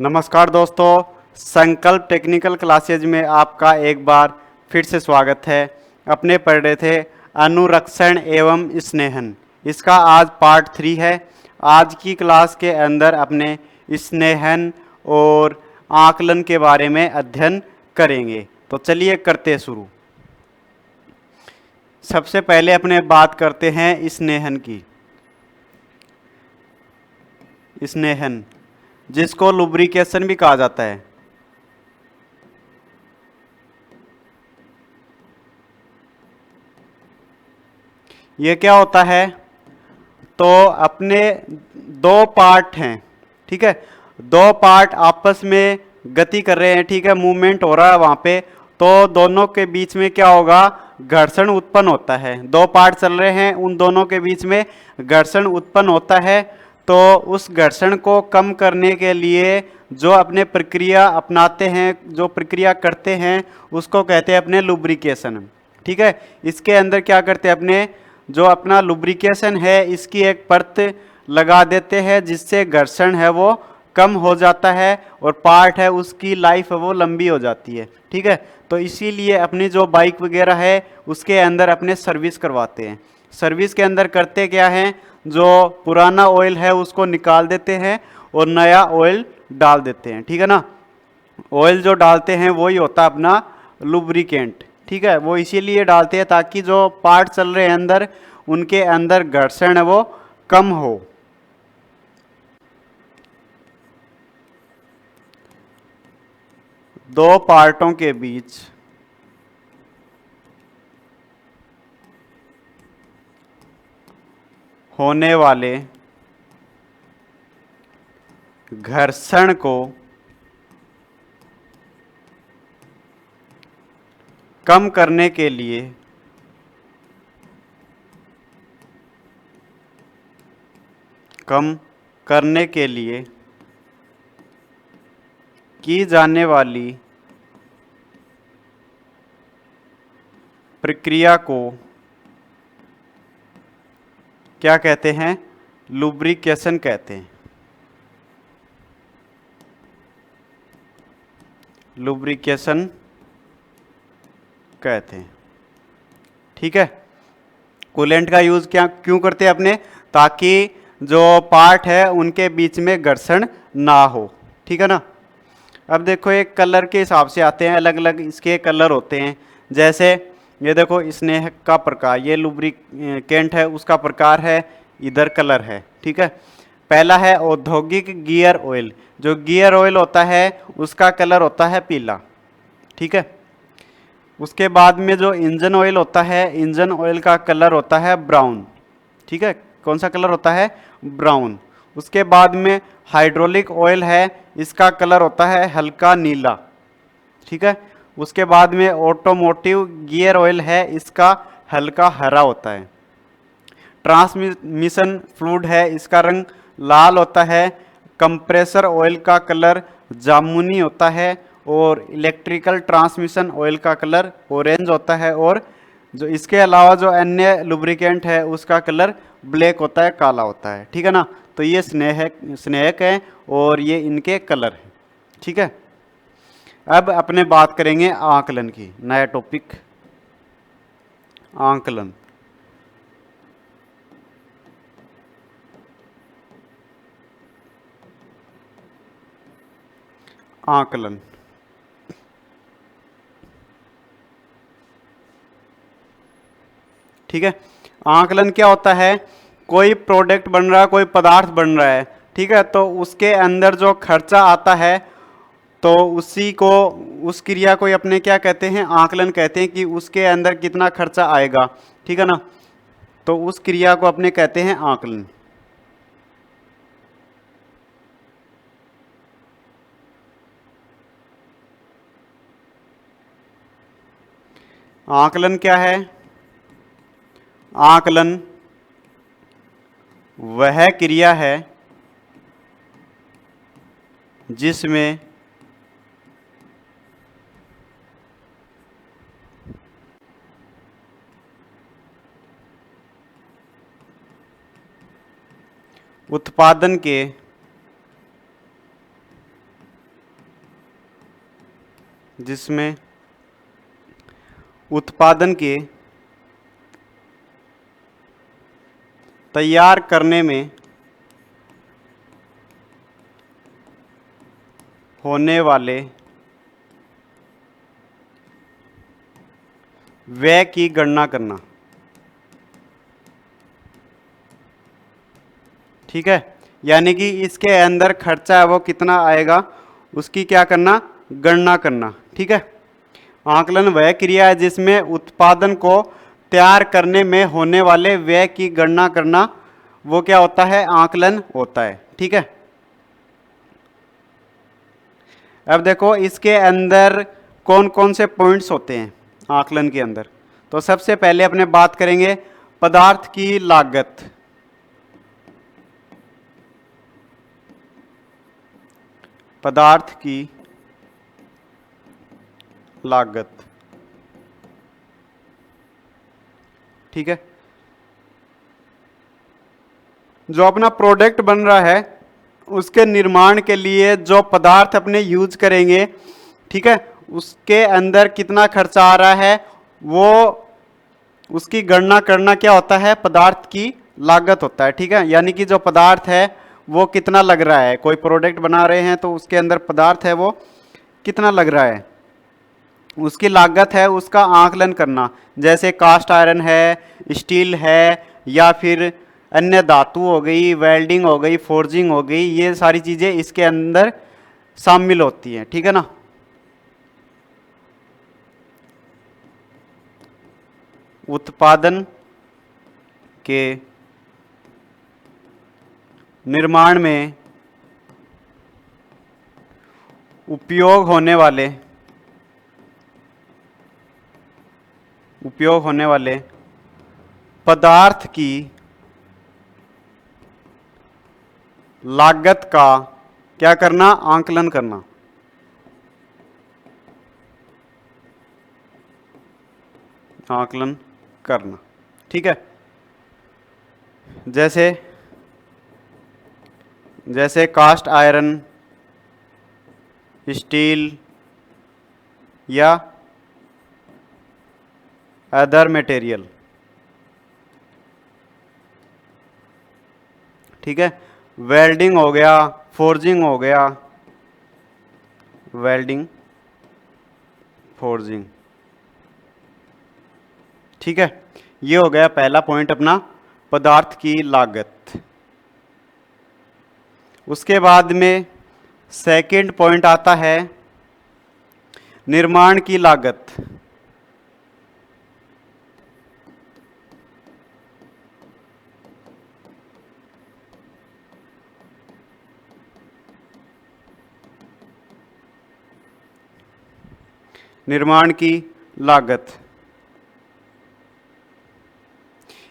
नमस्कार दोस्तों, संकल्प टेक्निकल क्लासेज में आपका एक बार फिर से स्वागत है। अपने पढ़ रहे थे अनुरक्षण एवं स्नेहन, इसका आज पार्ट 3 है। आज की क्लास के अंदर अपने स्नेहन और आकलन के बारे में अध्ययन करेंगे। तो चलिए करते शुरू। सबसे पहले अपने बात करते हैं स्नेहन की। स्नेहन जिसको लुब्रिकेशन भी कहा जाता है। ये क्या होता है? तो अपने दो पार्ट हैं, ठीक है। दो पार्ट आपस में गति कर रहे हैं, ठीक है, मूवमेंट हो रहा है वहां पे। तो दोनों के बीच में क्या होगा? घर्षण उत्पन्न होता है। दो पार्ट चल रहे हैं, उन दोनों के बीच में घर्षण उत्पन्न होता है। तो उस घर्षण को कम करने के लिए जो अपने प्रक्रिया अपनाते हैं, जो प्रक्रिया करते हैं, उसको कहते हैं अपने लुब्रिकेशन, ठीक है। इसके अंदर क्या करते हैं? अपने जो अपना लुब्रिकेशन है, इसकी एक परत लगा देते हैं जिससे घर्षण है वो कम हो जाता है और पार्ट है उसकी लाइफ है वो लंबी हो जाती है, ठीक है। तो इसीलिए अपनी जो बाइक वगैरह है उसके अंदर अपने सर्विस करवाते हैं। सर्विस के अंदर करते क्या हैं? जो पुराना ऑयल है उसको निकाल देते हैं और नया ऑयल डाल देते हैं, ठीक है ना। ऑयल जो डालते हैं वही होता है अपना लुब्रिकेंट, ठीक है। वो इसीलिए डालते हैं ताकि जो पार्ट चल रहे हैं अंदर, उनके अंदर घर्षण है वो कम हो। दो पार्टों के बीच होने वाले घर्षण को कम करने के लिए की जाने वाली प्रक्रिया को क्या कहते हैं? लुब्रिकेशन कहते हैं। लुब्रिकेशन कहते हैं, ठीक है। कूलेंट का यूज क्या क्यों करते हैं अपने? ताकि जो पार्ट है उनके बीच में घर्षण ना हो, ठीक है ना। अब देखो एक कलर के हिसाब से आते हैं, अलग अलग इसके कलर होते हैं। जैसे ये देखो स्नेह का प्रकार, ये लुब्रिकेंट है उसका प्रकार है, इधर कलर है, ठीक है। पहला है औद्योगिक गियर ऑयल। जो गियर ऑयल होता है उसका कलर होता है पीला, ठीक है। उसके बाद में जो इंजन ऑयल होता है, इंजन ऑयल का कलर होता है ब्राउन, ठीक है। कौन सा कलर होता है? ब्राउन। उसके बाद में हाइड्रोलिक ऑयल है, इसका कलर होता है हल्का नीला, ठीक है। उसके बाद में ऑटोमोटिव गियर ऑयल है, इसका हल्का हरा होता है। ट्रांसमिशन फ्लूइड है, इसका रंग लाल होता है। कंप्रेसर ऑयल का कलर जामुनी होता है और इलेक्ट्रिकल ट्रांसमिशन ऑयल का कलर ऑरेंज होता है। और जो इसके अलावा जो अन्य लुब्रिकेंट है उसका कलर ब्लैक होता है, काला होता है, ठीक है ना। तो ये स्नेहक है और ये इनके कलर हैं, ठीक है। अब अपने बात करेंगे आकलन की, नया टॉपिक आकलन। आकलन ठीक है। आकलन क्या होता है? कोई प्रोडक्ट बन रहा है, कोई पदार्थ बन रहा है, ठीक है। तो उसके अंदर जो खर्चा आता है तो उसी को, उस क्रिया को अपने क्या कहते हैं? आकलन कहते हैं कि उसके अंदर कितना खर्चा आएगा, ठीक है ना। तो उस क्रिया को अपने कहते हैं आकलन। आकलन क्या है? आकलन वह क्रिया है जिसमें उत्पादन के जिसमें उत्पादन के तैयार करने में होने वाले व्यय की गणना करना। ठीक है, यानी कि इसके अंदर खर्चा है वो कितना आएगा, उसकी क्या करना, गणना करना। ठीक है, आकलन वह क्रिया है जिसमें उत्पादन को तैयार करने में होने वाले व्यय की गणना करना, वो क्या होता है, आकलन होता है। ठीक है, अब देखो इसके अंदर कौन कौन से पॉइंट्स होते हैं आकलन के अंदर। तो सबसे पहले अपने बात करेंगे पदार्थ की लागत। पदार्थ की लागत, ठीक है, जो अपना प्रोडक्ट बन रहा है उसके निर्माण के लिए जो पदार्थ अपने यूज करेंगे, ठीक है, उसके अंदर कितना खर्चा आ रहा है, वो उसकी गणना करना क्या होता है, पदार्थ की लागत होता है। ठीक है, यानी कि जो पदार्थ है वो कितना लग रहा है, कोई प्रोडक्ट बना रहे हैं तो उसके अंदर पदार्थ है वो कितना लग रहा है, उसकी लागत है, उसका आकलन करना। जैसे कास्ट आयरन है, स्टील है, या फिर अन्य धातु हो गई, वेल्डिंग हो गई, फोर्जिंग हो गई, ये सारी चीजें इसके अंदर शामिल होती हैं। ठीक है ना। उत्पादन के निर्माण में उपयोग होने वाले पदार्थ की लागत का क्या करना, आकलन करना। आकलन करना, ठीक है। जैसे कास्ट आयरन, स्टील या अदर मटेरियल, ठीक है, वेल्डिंग हो गया, फोर्जिंग हो गया, वेल्डिंग फोर्जिंग, ठीक है। ये हो गया पहला पॉइंट अपना, पदार्थ की लागत। उसके बाद में सेकंड पॉइंट आता है निर्माण की लागत। निर्माण की लागत,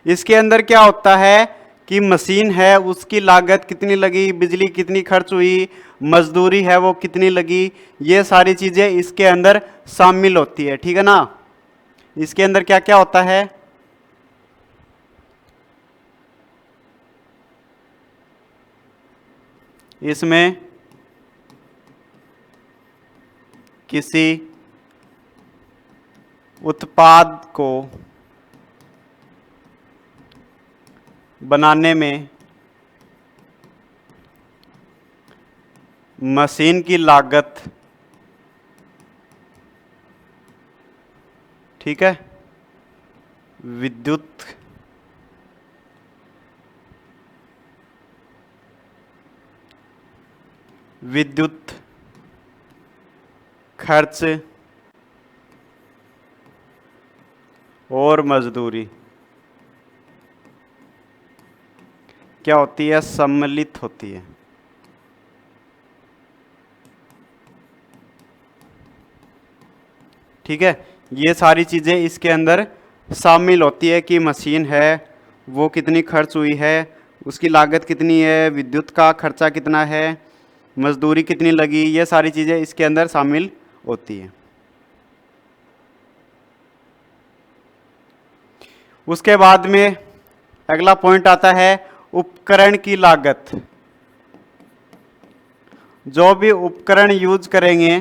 इसके अंदर क्या होता है कि मशीन है उसकी लागत कितनी लगी, बिजली कितनी खर्च हुई, मजदूरी है वो कितनी लगी, ये सारी चीजें इसके अंदर शामिल होती है। ठीक है ना। इसके अंदर क्या क्या होता है, इसमें किसी उत्पाद को बनाने में मशीन की लागत, ठीक है, विद्युत खर्च और मजदूरी क्या होती है, सम्मिलित होती है। ठीक है, ये सारी चीजें इसके अंदर शामिल होती है कि मशीन है वो कितनी खर्च हुई है, उसकी लागत कितनी है, विद्युत का खर्चा कितना है, मजदूरी कितनी लगी, ये सारी चीजें इसके अंदर शामिल होती है। उसके बाद में अगला पॉइंट आता है उपकरण की लागत। जो भी उपकरण यूज करेंगे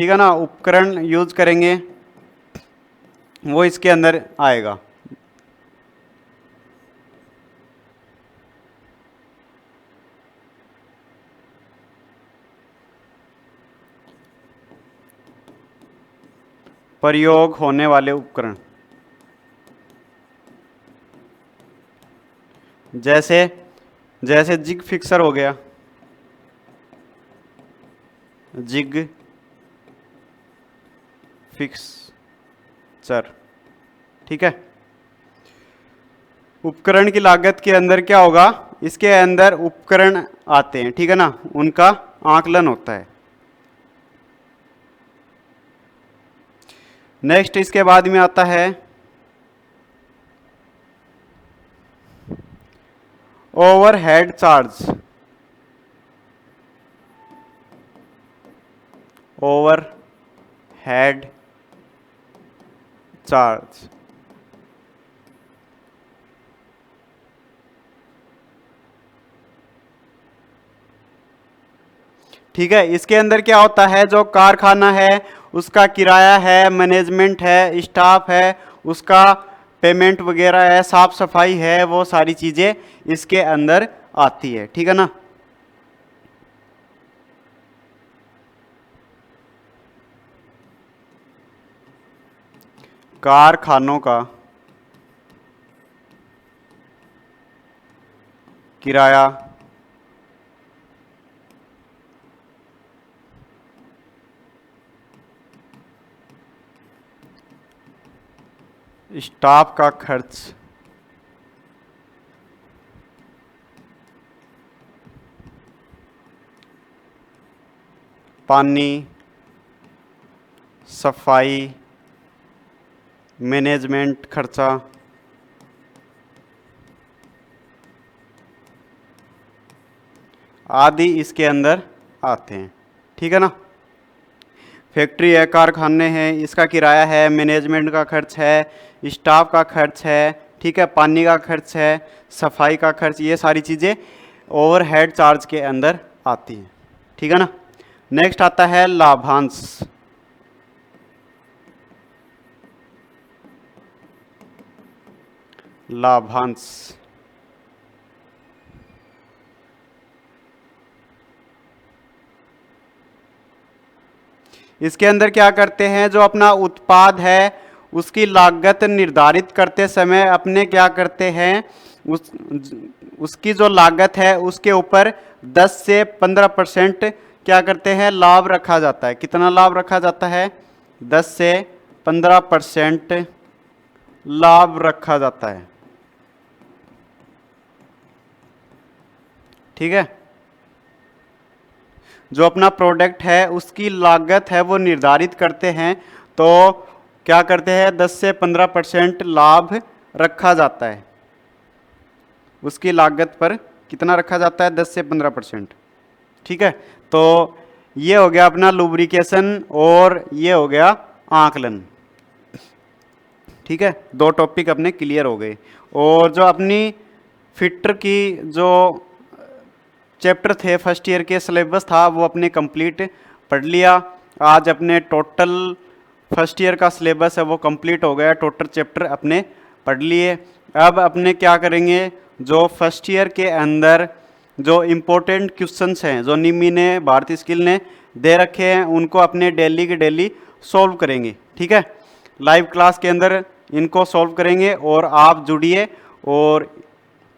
ठीक है ना, उपकरण यूज करेंगे वो इसके अंदर आएगा। प्रयोग होने वाले उपकरण जैसे जैसे जिग फिक्सर हो गया, जिग फिक्सर, ठीक है। उपकरण की लागत के अंदर क्या होगा, इसके अंदर उपकरण आते हैं, ठीक है ना, उनका आकलन होता है। नेक्स्ट इसके बाद में आता है ओवरहेड चार्ज। ओवरहेड चार्ज, ठीक है। इसके अंदर क्या होता है, जो कारखाना है उसका किराया है, मैनेजमेंट है, स्टाफ है, उसका पेमेंट वगैरह है, साफ सफाई है, वो सारी चीजें इसके अंदर आती है, ठीक है ना। कारखानों का किराया, स्टाफ का खर्च, पानी, सफाई, मैनेजमेंट खर्चा, आदि इसके अंदर आते हैं, ठीक है ना। फैक्ट्री है, कारखाने हैं, इसका किराया है, मैनेजमेंट का खर्च है, स्टाफ का खर्च है, ठीक है, पानी का खर्च है, सफाई का खर्च, ये सारी चीज़ें ओवरहेड चार्ज के अंदर आती हैं, ठीक है ना। नेक्स्ट आता है लाभांश। लाभांश इसके अंदर क्या करते हैं, जो अपना उत्पाद है उसकी लागत निर्धारित करते समय अपने क्या करते हैं, उसकी जो लागत है उसके ऊपर 10 से 15% क्या करते हैं, लाभ रखा जाता है। कितना लाभ रखा जाता है, 10 से 15% लाभ रखा जाता है, ठीक है। जो अपना प्रोडक्ट है उसकी लागत है वो निर्धारित करते हैं, तो क्या करते हैं, 10 से 15% लाभ रखा जाता है। उसकी लागत पर कितना रखा जाता है, 10 से 15%, ठीक है। तो ये हो गया अपना लुब्रिकेशन और ये हो गया आकलन, ठीक है। दो टॉपिक अपने क्लियर हो गए। और जो अपनी फिटर की जो चैप्टर थे फर्स्ट ईयर के सिलेबस था वो अपने कंप्लीट पढ़ लिया। आज अपने टोटल फर्स्ट ईयर का सिलेबस है वो कंप्लीट हो गया, टोटल चैप्टर अपने पढ़ लिए। अब अपने क्या करेंगे, जो फर्स्ट ईयर के अंदर जो इम्पोर्टेंट क्वेश्चंस हैं जो निमी ने भारतीय स्किल ने दे रखे हैं उनको अपने डेली के डेली सॉल्व करेंगे, ठीक है। लाइव क्लास के अंदर इनको सॉल्व करेंगे और आप जुड़िए और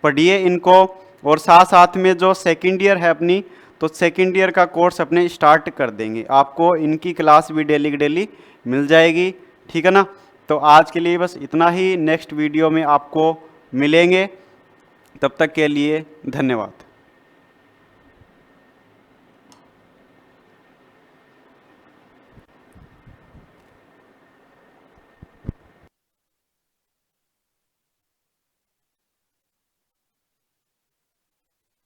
पढ़िए इनको। और साथ साथ में जो सेकेंड ईयर है अपनी, तो सेकेंड ईयर का कोर्स अपने स्टार्ट कर देंगे, आपको इनकी क्लास भी डेली की डेली मिल जाएगी, ठीक है ना। तो आज के लिए बस इतना ही, नेक्स्ट वीडियो में आपको मिलेंगे, तब तक के लिए धन्यवाद।